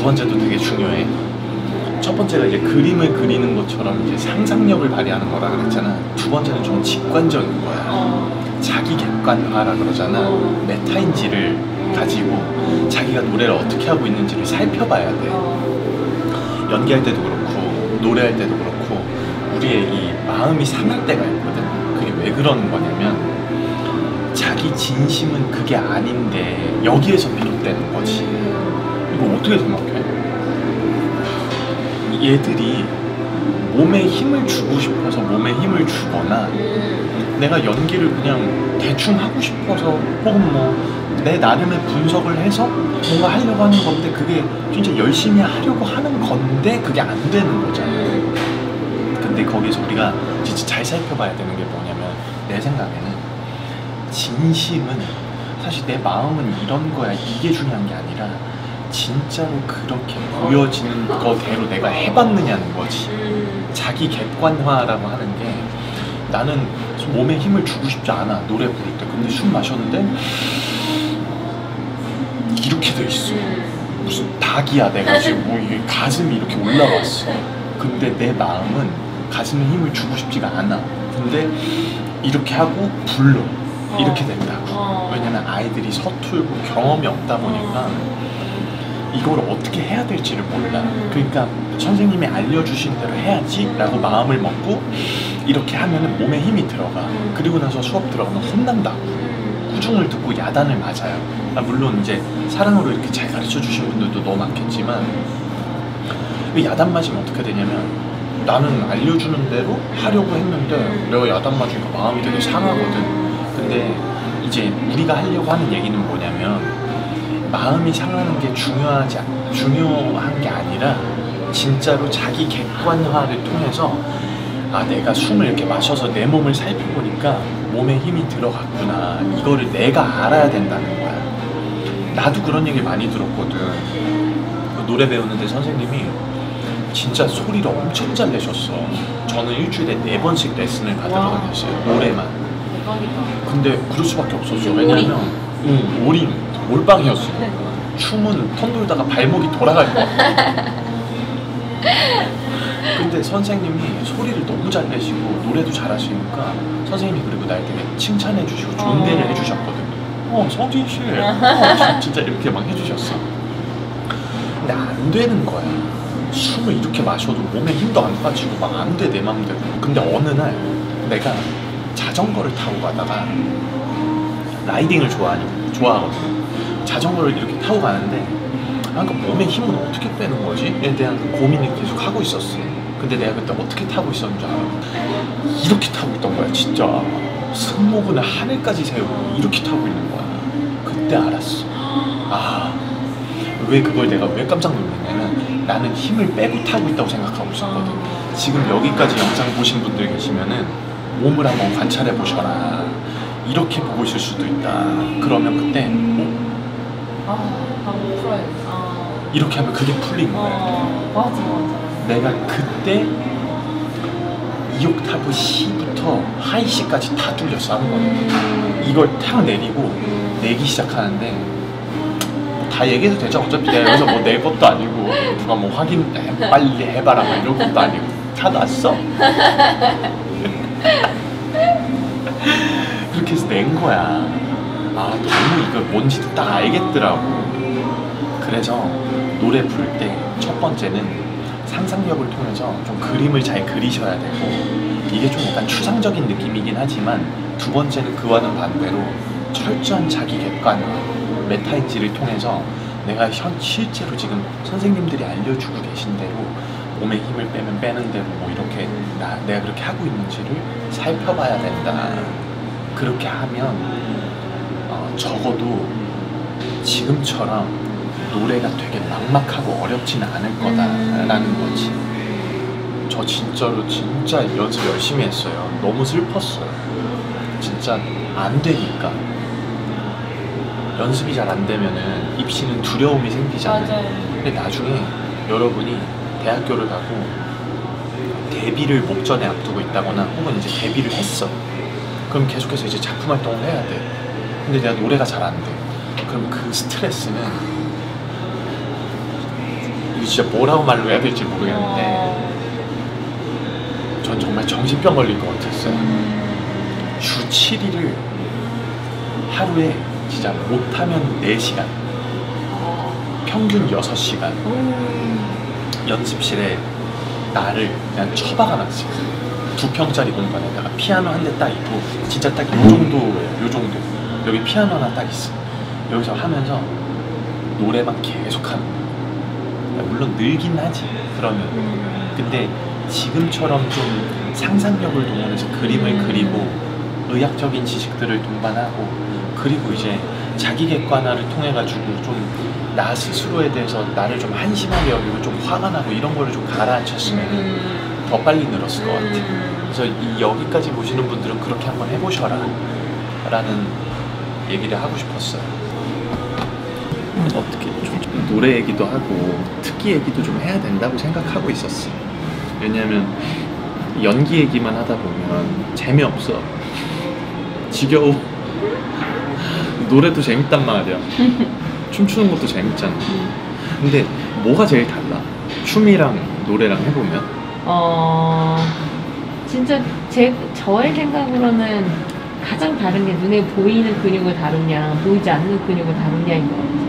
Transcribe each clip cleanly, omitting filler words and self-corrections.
번째도 되게 중요해. 첫 번째가 이제 그림을 그리는 것처럼 이제 상상력을 발휘하는 거라 그랬잖아. 두 번째는 좀 직관적인 거야. 자기 객관화라 그러잖아. 메타인지를 가지고 자기가 노래를 어떻게 하고 있는지를 살펴봐야 돼. 연기할 때도 그렇고 노래할 때도 그렇고 우리의 이 마음이 상할 때가 있거든. 그게 왜 그러는 거냐면 자기 진심은 그게 아닌데 여기에서 비롯되는 거지. 이거 어떻게 생각해? 얘들이 몸에 힘을 주고 싶어서 몸에 힘을 주거나 내가 연기를 그냥 대충 하고 싶어서 혹은 뭐 내 나름의 분석을 해서 뭔가 하려고 하는 건데 그게 진짜 열심히 하려고 하는 건데 그게 안 되는 거잖아. 근데 거기서 우리가 진짜 잘 살펴봐야 되는 게 뭐냐면 내 생각에는 진심은 사실 내 마음은 이런 거야 이게 중요한 게 아니라 진짜로 그렇게 보여지는 거대로 내가 해봤느냐는 거지. 자기 객관화라고 하는 게 나는 몸에 힘을 주고 싶지 않아 노래 부를 때. 근데 숨 마셨는데 이렇게 돼 있어. 무슨 닭이야 내가 지금 뭐 이게 가슴이 이렇게 올라왔어. 근데 내 마음은 가슴에 힘을 주고 싶지가 않아. 근데 이렇게 하고 불러. 이렇게 된다고. 왜냐면 아이들이 서툴고 경험이 없다 보니까 이걸 어떻게 해야 될지를 몰라. 그러니까 선생님이 알려주신 대로 해야지 라고 마음을 먹고 이렇게 하면은 몸에 힘이 들어가. 그리고 나서 수업 들어가면 혼난다고. 꾸중을 듣고 야단을 맞아요. 물론 이제 사랑으로 이렇게 잘 가르쳐 주신 분들도 너무 많겠지만 야단 맞으면 어떻게 되냐면 나는 알려주는 대로 하려고 했는데 내가 야단 맞으니까 마음이 되게 상하거든. 근데 이제 우리가 하려고 하는 얘기는 뭐냐면 마음이 상하는 게 중요한 게 아니라 진짜로 자기 객관화를 통해서 아 내가 숨을 이렇게 마셔서 내 몸을 살펴보니까 몸에 힘이 들어갔구나. 이거를 내가 알아야 된다는 거야. 나도 그런 얘기 많이 들었거든. 노래 배우는데 선생님이 진짜 소리를 엄청 잘 내셨어. 저는 일주일에 4번씩 레슨을 받으러 다녔어요. 노래만. 근데 그럴 수밖에 없었어. 왜냐면 몰빵이었어. 춤은 턴 돌다가 발목이 돌아갈 거. 근데 선생님이 소리를 너무 잘 내시고 노래도 잘하시니까 선생님이 그리고 날 되게 칭찬해 주시고 존대를 해주셨거든요. 성진 씨 진짜 이렇게 막 해주셨어. 근데 안 되는 거야. 숨을 이렇게 마셔도 몸에 힘도 안 빠지고 막 안 돼 내 맘대로. 근데 어느 날 내가 자전거를 타고 가다가 라이딩을 좋아하거든. 자전거를 이렇게 타고 가는데 그러니까 몸에 힘은 어떻게 빼는 거지?에 대한 그 고민을 계속 하고 있었어. 근데 내가 그때 어떻게 타고 있었는 줄 알아? 이렇게 타고 있던 거야 진짜. 승모근을 하늘까지 세우고 이렇게 타고 있는 거야. 그때 알았어. 아, 왜 그걸 내가 왜 깜짝 놀랐냐면 나는 힘을 빼고 타고 있다고 생각하고 있었거든. 지금 여기까지 영상 보신 분들 계시면은 몸을 한번 관찰해 보셔라. 이렇게 보고 있을 수도 있다. 그러면 그때 한번 풀어야겠다. 이렇게 하면 그게 풀린 거야. 맞아. 내가 그때 2옥타브 C부터 하이 C까지 다 뚫렸어 한 번에. 이걸 탁 내리고 내기 시작하는데 뭐 다 얘기해도 되죠. 어차피 내가 여기서 뭐 낼 것도 아니고 누가 뭐 빨리 해봐라 막 이런 것도 아니고 다 났어. 그렇게 해서 낸 거야. 아 너무 이거 뭔지도 딱 알겠더라고. 그래서 노래 부를 때 첫 번째는 상상력을 통해서 좀 그림을 잘 그리셔야 되고 이게 좀 약간 추상적인 느낌이긴 하지만 두 번째는 그와는 반대로 철저한 자기 객관화, 메타인지를 통해서 내가 실제로 지금 선생님들이 알려주고 계신 대로 몸에 힘을 빼면 빼는 대로 뭐 이렇게 내가 그렇게 하고 있는지를 살펴봐야 된다. 그렇게 하면 적어도 지금처럼 노래가 되게 막막하고 어렵지는 않을 거다라는 거지. 저 진짜로 진짜 연습 열심히 했어요. 너무 슬펐어요. 진짜 안 되니까. 연습이 잘 안 되면은 입시는 두려움이 생기잖아요. 맞아요. 근데 나중에 여러분이 대학교를 가고 데뷔를 목전에 앞두고 있다거나 혹은 이제 데뷔를 했어. 그럼 계속해서 이제 작품 활동을 해야 돼. 근데 내가 노래가 잘 안 돼. 그럼 그 스트레스는 이거 진짜 뭐라고 말로 해야 될지 모르겠는데 전 정말 정신병 걸릴 것 같았어요. 주 7일을 하루에 진짜 못하면 4시간, 평균 6시간 연습실에 나를 그냥 처박아놨어요. 2평짜리 공간에다가 피아노 한 대 딱 있고 진짜 딱 요 정도예요. 요 정도. 여기 피아노 하나 딱 있어. 여기서 하면서 노래만 계속 하는 거야. 물론 늘긴 하지 그러면. 근데 지금처럼 좀 상상력을 동원해서 그림을 그리고 의학적인 지식들을 동반하고 그리고 이제 자기 객관화를 통해 가지고 좀 나 스스로에 대해서 나를 좀 한심하게 여기고 좀 화가 나고 이런 거를 좀 가라앉혔으면 더 빨리 늘었을 것 같아. 그래서 여기까지 보시는 분들은 그렇게 한번 해보셔라 라는 얘기를 하고 싶었어요. 어떻게 좀 노래 얘기도 하고 특기 얘기도 좀 해야 된다고 생각하고 있었어. 왜냐면 연기 얘기만 하다 보면 재미없어. 지겨워. 노래도 재밌단 말이야. 춤추는 것도 재밌잖아. 근데 뭐가 제일 달라? 춤이랑 노래랑 해보면? 진짜 저의 생각으로는 가장 다른 게 눈에 보이는 근육을 다루냐 보이지 않는 근육을 다루냐인 것 같아요.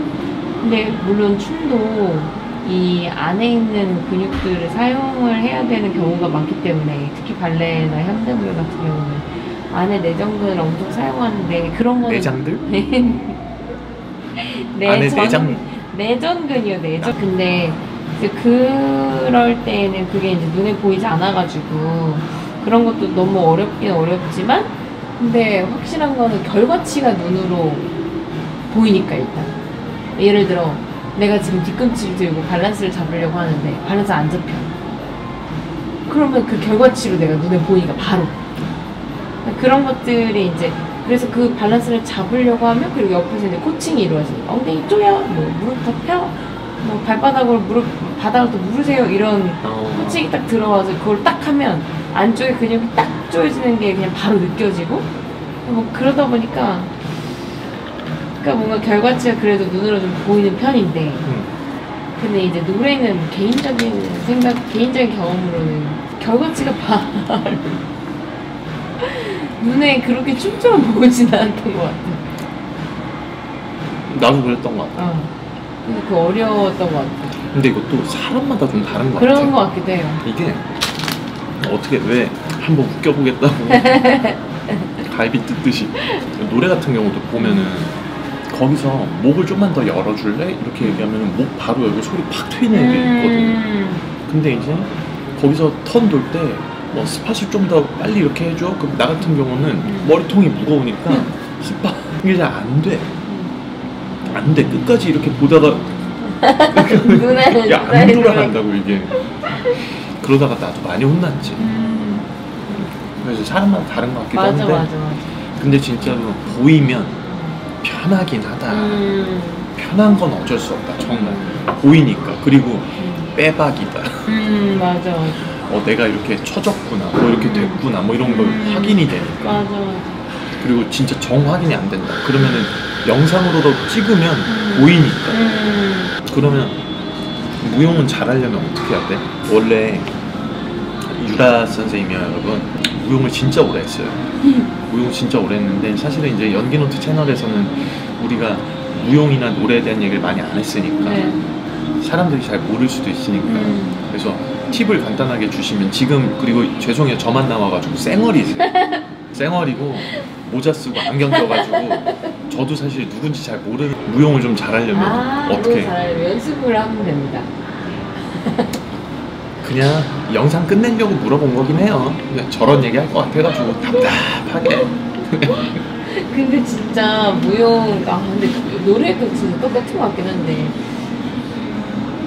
근데 물론 춤도 이 안에 있는 근육들을 사용을 해야 되는 경우가 많기 때문에 특히 발레나 현대무용 같은 경우는 안에 내전근을 엄청 사용하는데 그런 거는 내장들? 안에 내전근이요, 내전. 근데 이제 그럴 때는 그게 이제 눈에 보이지 않아가지고 그런 것도 너무 어렵긴 어렵지만 근데 확실한 거는 결과치가 눈으로 보이니까 일단 예를 들어 내가 지금 뒤꿈치를 들고 밸런스를 잡으려고 하는데 밸런스 안 잡혀. 그러면 그 결과치로 내가 눈에 보이니까 바로 그런 것들이 이제 그래서 그 밸런스를 잡으려고 하면 그리고 옆에서 이제 코칭이 이루어져요. 엉덩이 쪼여, 뭐 무릎 더 펴, 뭐 발바닥으로 바닥을 또 누르세요 이런 코칭이 딱 들어와서 그걸 딱 하면 안쪽에 근육이 딱 조여지는 게 그냥 바로 느껴지고 뭐 그러다 보니까 그러니까 뭔가 결과치가 그래도 눈으로 좀 보이는 편인데 근데 이제 노래는 개인적인 생각, 개인적인 경험으로는 결과치가 바로 눈에 그렇게 춤처럼 보이진 않았던 것 같아. 나도 그랬던 것 같아. 근데 그 어려웠던 것 같아. 근데 이것도 사람마다 좀 다른 것 같아. 그런 것 같기도 해요. 이게 어떻게 왜 한번 웃겨보겠다고 갈비 뜯듯이 노래 같은 경우도 보면은 거기서 목을 좀만 더 열어줄래? 이렇게 얘기하면 목 바로 열고 소리 팍 트이는 애들이 있거든. 근데 이제 거기서 턴 돌 때 뭐 스팟을 좀 더 빨리 이렇게 해줘? 그럼 나 같은 경우는 머리통이 무거우니까 스팟 이게 잘 안 돼. 안 돼. 끝까지 이렇게 보다가 눈에 야, 안 돌아간다고 이게. 그러다가 나도 많이 혼났지. 그래서 사람마다 다른 것 같기도 한데 맞아. 근데 진짜로 보이면 편하긴 하다. 편한 건 어쩔 수 없다. 정말 보이니까. 그리고 빼박이다. 맞아. 내가 이렇게 쳐졌구나, 뭐 이렇게 됐구나, 뭐 이런 걸 확인이 되니까. 맞아. 그리고 진짜 정확인이 안 된다. 그러면은 영상으로도 찍으면 보이니까. 그러면 무용은 잘하려면 어떻게 해야 돼? 원래 유라 선생님이요, 여러분. 무용을 진짜 오래 했어요. 무용 진짜 오래 했는데 사실은 이제 연기노트 채널에서는 우리가 무용이나 노래에 대한 얘기를 많이 안 했으니까 사람들이 잘 모를 수도 있으니까 그래서 팁을 간단하게 주시면 지금 그리고 죄송해요 저만 나와가지고 쌩얼이세요. 쌩얼이고 모자 쓰고 안경 껴가지고 저도 사실 누군지 잘 모르는 무용을 좀 잘하려면 어떻게 잘하려면 연습을 하면 됩니다. 그냥 영상 끝내려고 물어본 거긴 해요. 그냥 저런 얘기 할 것 같아가지고 답답하게. 근데 진짜 무용 근데 노래도 진짜 똑같은 것 같긴 한데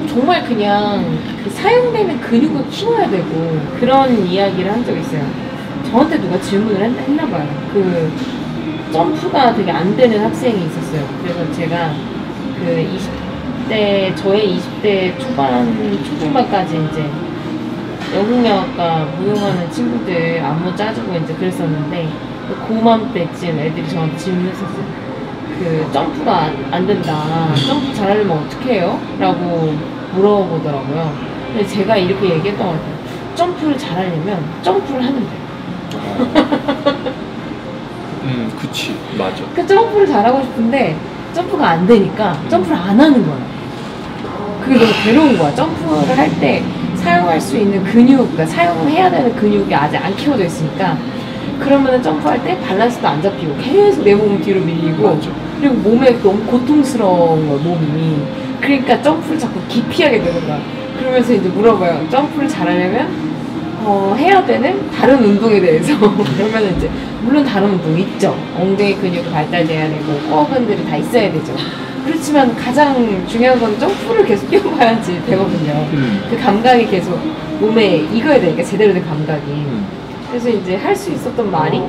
정말 그냥 그 사용되는 근육을 키워야 되고 그런 이야기를 한 적이 있어요. 저한테 누가 질문을 했나 봐요. 그 점프가 되게 안 되는 학생이 있었어요. 그래서 제가 그 20대 저의 20대 초중반까지 이제 영국영화과 무용하는 친구들 안무 짜주고 이제 그랬었는데 고맘때쯤 애들이 저한테 질문했었어요. 그 점프가 안 된다. 점프 잘하려면 어떻게 해요? 라고 물어보더라고요. 근데 제가 이렇게 얘기했던 것 같아요. 점프를 잘하려면 점프를 하면 돼요. 그치, 맞아. 그 점프를 잘하고 싶은데 점프가 안 되니까 점프를 안 하는 거야. 그게 너무 괴로운 거야. 점프를 할 때 사용할 수 있는 근육, 그러니까 사용해야 되는 근육이 아직 안 키워져 있으니까 그러면은 점프할 때 밸런스도 안 잡히고 계속 내 몸을 뒤로 밀리고 맞아. 그리고 몸에 너무 고통스러운 거야, 몸이. 그러니까 점프를 자꾸 기피하게 되는 거야. 그러면서 이제 물어봐요. 점프를 잘하려면 해야 되는 다른 운동에 대해서. 그러면 이제 물론 다른 운동 있죠. 엉덩이 근육이 발달돼야 되고 뻐근들이 다 있어야 되죠. 그렇지만 가장 중요한 건 점프를 계속 뛰어봐야지 되거든요. 그 감각이 계속 몸에 익어야 되니까 제대로 된 감각이. 그래서 이제 할 수 있었던 말이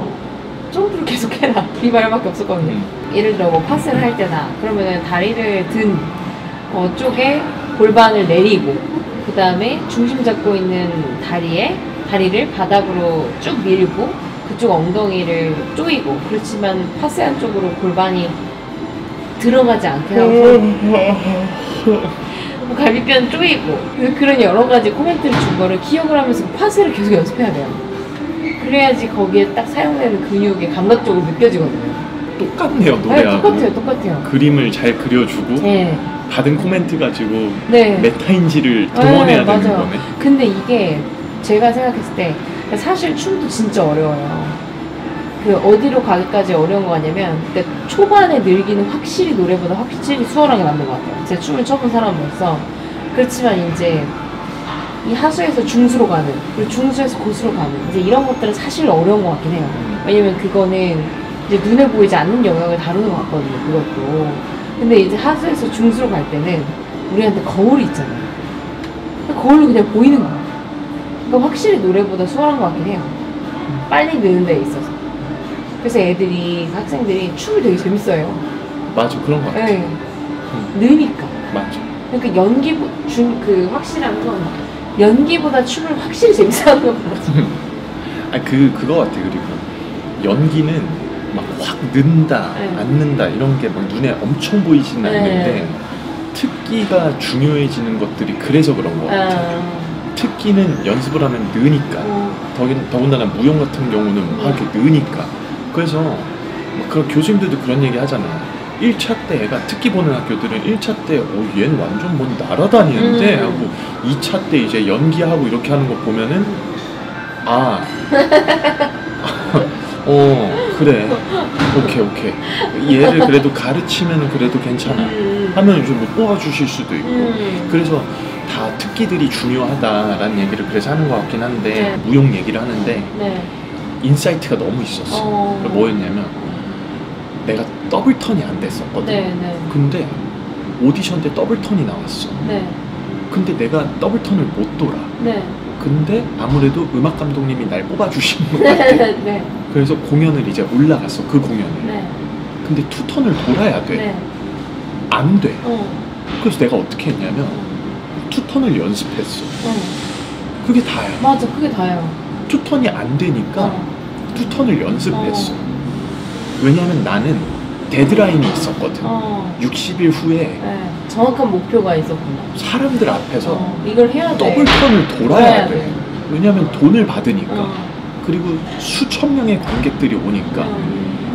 점프를 계속 해라. 이 말밖에 없었거든요. 예를 들어 뭐 파스를 할 때나 그러면은 다리를 든 쪽에 골반을 내리고 그 다음에 중심 잡고 있는 다리를 바닥으로 쭉 밀고 그쪽 엉덩이를 조이고 그렇지만 파스한 쪽으로 골반이 들어가지 않게 하고 갈비뼈는 조이고 그런 여러 가지 코멘트를 준 거를 기억을 하면서 파스를 계속 연습해야 돼요. 그래야지 거기에 딱 사용되는 근육이 감각적으로 느껴지거든요. 똑같네요, 노래하고. 네, 똑같아요. 그림을 잘 그려주고 네. 받은 코멘트 가지고 네. 메타인지를 동원해야 되는 맞아요. 거네. 근데 이게 제가 생각했을 때 사실 춤도 진짜 어려워요. 그 어디로 가기까지 어려운 거 같냐면 그러니까 초반에 늘기는 확실히 노래보다 확실히 수월하게 만든 것 같아요. 제가 춤을 춰본 사람으로서. 그렇지만 이제 이 하수에서 중수로 가는 그리고 중수에서 고수로 가는 이제 이런 것들은 사실 어려운 것 같긴 해요. 왜냐면 그거는 이제 눈에 보이지 않는 영역을 다루는 것 같거든요. 그것도. 근데 이제 하수에서 중수로 갈 때는 우리한테 거울이 있잖아요. 거울로 그냥 보이는 거야. 그러니까 확실히 노래보다 수월한 것 같긴 해요. 빨리 느는 데 있어서. 그래서 학생들이 춤을 되게 재밌어요. 맞아, 그런 거 같아. 네. 느니까. 맞아. 그러니까 확실한 건 연기보다 춤을 확실히 재밌어하는 것 같아. 그거 같아. 그리고 연기는 막 확 는다, 네. 안 는다 이런 게 막 눈에 엄청 보이지는 네. 않는데 특기가 중요해지는 것들이 그래서 그런 것 같아. 특기는 연습을 하면 느니까. 더군다나 무용 같은 경우는 막 이렇게 느니까. 그래서 막 그런 교수님들도 그런 얘기 하잖아요. 1차 때 애가 특기 보는 학교들은 1차 때 얘는 완전 뭔 날아다니는데 하고 2차 때 이제 연기하고 이렇게 하는 거 보면은 그래 오케이 얘를 그래도 가르치면은 그래도 괜찮아 하면 좀 뭐 뽑아주실 수도 있고 그래서 다 특기들이 중요하다라는 얘기를 그래서 하는 것 같긴 한데 네. 무용 얘기를 하는데 네. 인사이트가 너무 있었어. 뭐였냐면 내가 더블턴이 안 됐었거든. 네. 근데 오디션 때 더블턴이 나왔어. 네. 근데 내가 더블턴을 못 돌아. 네. 근데 아무래도 음악 감독님이 날 뽑아주신 것 같아. 네. 그래서 공연을 이제 올라갔어. 그 공연을. 네. 근데 투턴을 돌아야 돼. 네. 안 돼. 그래서 내가 어떻게 했냐면 투턴을 연습했어. 그게 다야. 맞아, 그게 다예요. 투턴이 안 되니까 투턴을 연습했어. 왜냐하면 나는 데드라인이 있었거든. 60일 후에 네. 정확한 목표가 있었구나. 사람들 앞에서 이걸 해야 돼. 더블턴을 돌아야 돼. 왜냐하면 돈을 받으니까. 그리고 수천 명의 관객들이 오니까.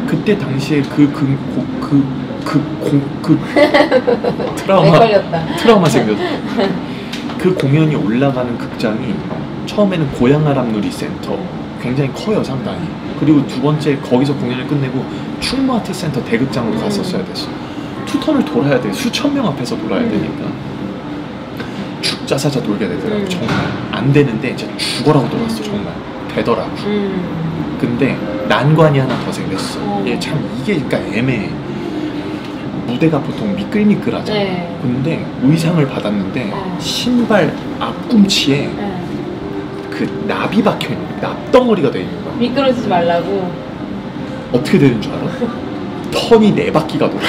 그때 당시에 트라우마 생겼어. 그 공연이 올라가는 극장이 처음에는 고양아람누리 센터 굉장히 커요 상당히. 그리고 두 번째 거기서 공연을 끝내고 충무아트센터 대극장으로 갔었어야 됐어. 투턴을 돌아야 돼. 수천 명 앞에서 돌아야 되니까 죽자사자 돌게 되더라고. 정말 안 되는데 진짜 죽어라고 돌았어. 정말 되더라고. 근데 난관이 하나 더 생겼어. 참 이게 그러니까 애매해. 무대가 보통 미끌미끌하잖아. 네. 근데 의상을 받았는데 신발 앞꿈치에 그 납이 박혀있는 납덩어리가 돼 있는 거야. 미끄러지지 말라고. 어떻게 되는 줄 알아? 턴이 4바퀴가 돌아.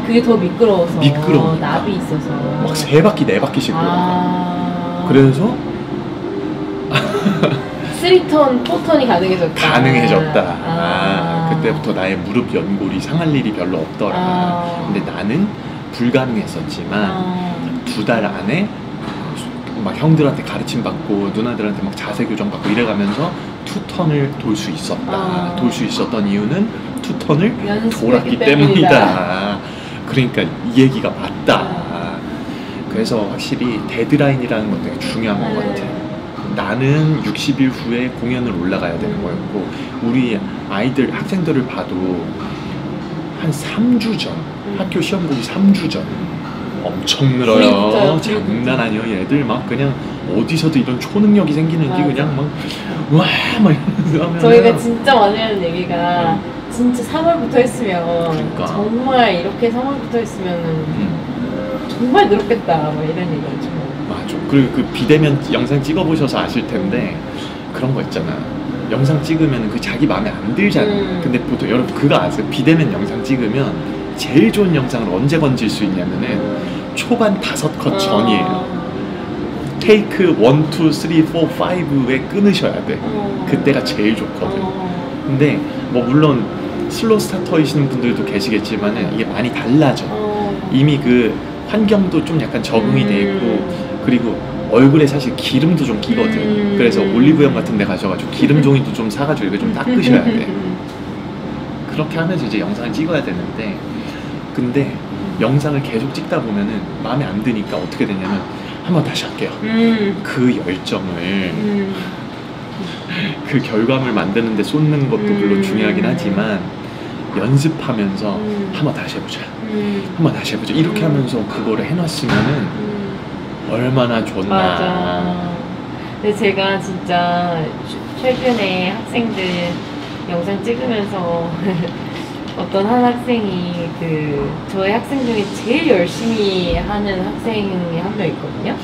그게 더 미끄러워서. 미끄러우니까. 납이 있어서. 막 3바퀴 4바퀴씩 돌아. 그래서 3턴, 4턴이 가능해졌다. 그때부터 나의 무릎 연골이 상할 일이 별로 없더라. 근데 나는 불가능했었지만 2달 안에 막 형들한테 가르침 받고 누나들한테 막 자세 교정 받고 이래가면서 2턴을 돌 수 있었다. 돌 수 있었던 이유는 2턴을 돌았기 때문이다. 그러니까 이 얘기가 맞다. 그래서 확실히 데드라인이라는 건 되게 중요한 것 같아. 나는 60일 후에 공연을 올라가야 되는 거였고, 우리 아이들 학생들을 봐도 한 3주 전, 학교 시험 보기 3주 전 엄청 늘어요. 장난 아니에요. 얘들 막 그냥 어디서도 이런 초능력이 생기는지 그냥 막 와 막 이러면서 하면 저희가 진짜 많이 하는 얘기가 진짜 3월부터 했으면 그러니까. 정말 이렇게 3월부터 했으면 정말 늘었겠다 막 이런 얘기죠. 맞아. 그리고 그 비대면 영상 찍어보셔서 아실 텐데 그런 거 있잖아. 영상 찍으면 그 자기 마음에 안 들잖아. 근데 보통 여러분 그거 아세요? 비대면 영상 찍으면 제일 좋은 영상을 언제 건질 수 있냐면은 초반 5컷 전이에요. 테이크 1, 2, 3, 4, 5에 끊으셔야 돼. 그때가 제일 좋거든. 근데 뭐 물론 슬로우 스타터이시는 분들도 계시겠지만은 이게 많이 달라져. 이미 그 환경도 좀 약간 적응이 돼 있고, 그리고 얼굴에 사실 기름도 좀 끼거든. 그래서 올리브영 같은 데 가셔가지고 기름 종이도 좀 사가지고 이거 좀 닦으셔야 돼. 그렇게 하면서 이제 영상을 찍어야 되는데, 근데 영상을 계속 찍다 보면은 마음에 안 드니까 어떻게 되냐면 한번 다시 할게요. 그 열정을 그 결과물 만드는데 쏟는 것도 물론 중요하긴 하지만 연습하면서 한번 다시 해보자. 한번 다시 해보자. 이렇게 하면서 그거를 해놨으면은 얼마나 좋나. 맞아. 근데 제가 진짜 최근에 학생들 영상 찍으면서 어떤 한 학생이 저의 학생 중에 제일 열심히 하는 학생이 한 명 있거든요.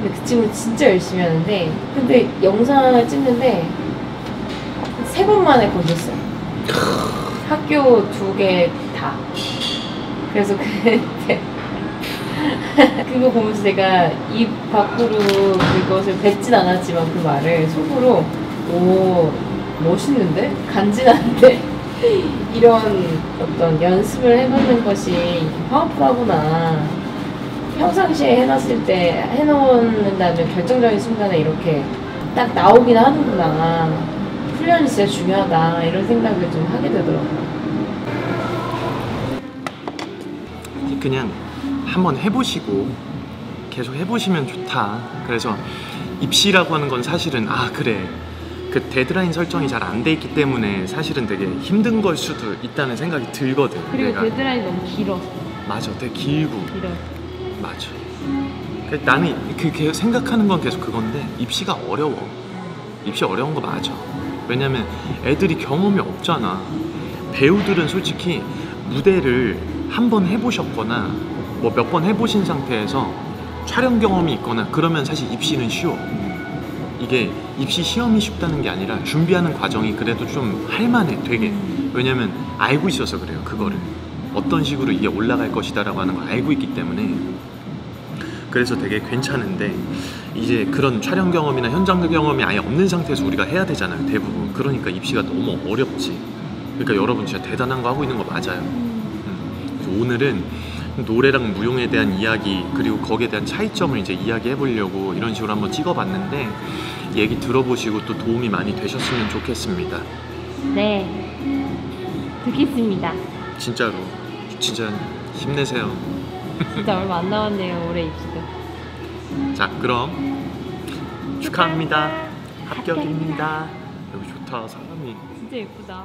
근데 그 친구 진짜 열심히 하는데, 근데 영상을 찍는데 3번 만에 거졌어요. 학교 2개 다. 그래서 그때 그거 보면서 제가 입 밖으로 그것을 뱉진 않았지만 그 말을 속으로 오 멋있는데? 간지나는데? 이런 어떤 연습을 해놓는 것이 파워풀하구나. 평상시에 해놨을 때 해놓는다면 결정적인 순간에 이렇게 딱 나오긴 하는구나. 훈련이 진짜 중요하다. 이런 생각을 좀 하게 되더라고요. 그냥 한번 해보시고 계속 해보시면 좋다. 그래서 입시라고 하는 건 사실은 그래 그 데드라인 설정이 잘 안 돼 있기 때문에 사실은 되게 힘든 걸 수도 있다는 생각이 들거든. 그리고 내가. 데드라인이 너무 길어. 맞아, 되게 길고. 길어. 맞아. 나는 그 생각하는 건 계속 그건데 입시가 어려워. 입시 어려운 거 맞아. 왜냐면 애들이 경험이 없잖아. 배우들은 솔직히 무대를 한 번 해보셨거나 뭐 몇 번 해보신 상태에서 촬영 경험이 있거나 그러면 사실 입시는 쉬워. 이게 입시 시험이 쉽다는 게 아니라 준비하는 과정이 그래도 좀 할만해 되게. 왜냐면 알고 있어서 그래요. 그거를 어떤 식으로 이게 올라갈 것이다 라고 하는 걸 알고 있기 때문에. 그래서 되게 괜찮은데 이제 그런 촬영 경험이나 현장 경험이 아예 없는 상태에서 우리가 해야 되잖아요 대부분. 그러니까 입시가 너무 어렵지. 그러니까 여러분 진짜 대단한 거 하고 있는 거 맞아요. 그래서 오늘은 노래랑 무용에 대한 이야기 그리고 거기에 대한 차이점을 이제 이야기해 보려고 이런 식으로 한번 찍어봤는데 얘기 들어보시고 또 도움이 많이 되셨으면 좋겠습니다. 네, 듣겠습니다. 진짜로 진짜 힘내세요. 진짜 얼마 안 남았네요 올해 입시도. 자 그럼 축하합니다. 합격입니다. 여기 좋다 사람이. 진짜 예쁘다.